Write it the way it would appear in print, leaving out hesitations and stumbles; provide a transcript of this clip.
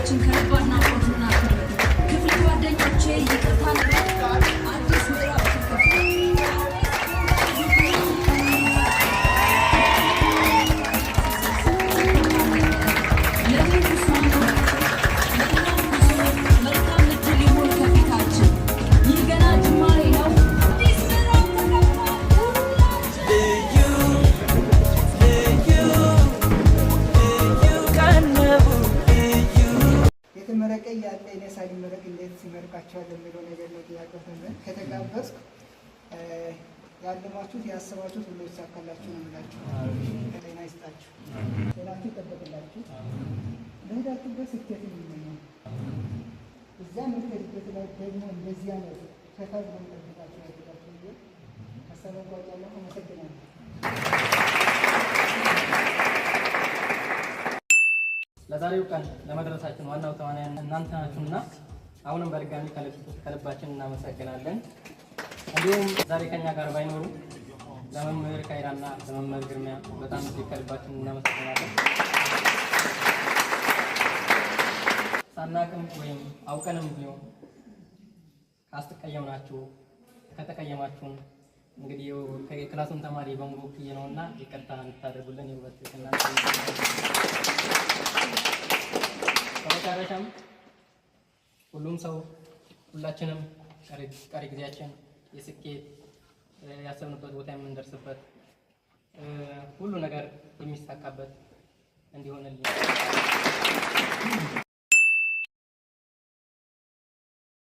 በልባችን ከልባት ናፍቆትና ክፍል ጓደኞቼ ይቅርታ አዲስ ምዕራፍ ያለ እኔ ሳልመረቅ እንዴት ሲመርቃቸዋል የሚለው ነገር ነው ጥያቄው። ከተጋበዝኩ ያለማችሁት ያሰባችሁት ሁሉ ይሳካላችሁ ነው የምላችሁ። ጤና ይስጣችሁ፣ ጤናችሁ ይጠበቅላችሁ፣ ለሄዳችሁበት ስኬት የሚመኘው እዛ የምትሄዱበት ላይ ደግሞ እንደዚህ አይነት ፈታ ብሎ ጠብቃችሁ ያደጋችሁ ጊዜ ሀሳባችኋለሁ። አመሰግናለሁ። ለዛሬው ቀን ለመድረሳችን ዋናው ተዋናያን እናንተ ናችሁና አሁንም በድጋሚ ከልባችን እናመሰግናለን። እንዲሁም ዛሬ ከኛ ጋር ባይኖሩ ለመምህር ካይራና ለመምህር ግርሚያ በጣም ከልባችን እናመሰግናለን። ሳናቅም ወይም አውቀንም ቢሆን ካስቀየምናችሁ ከተቀየማችሁን እንግዲህ የክላሱን ተማሪ በሙሉ ክዬ ነውና ይቅርታ እንድታደርጉልን ይወጥልና በመጨረሻም ሁሉም ሰው ሁላችንም ቀሪ ጊዜያችን የስኬት ያሰብንበት ቦታ የምንደርስበት ሁሉ ነገር የሚሳካበት እንዲሆንልን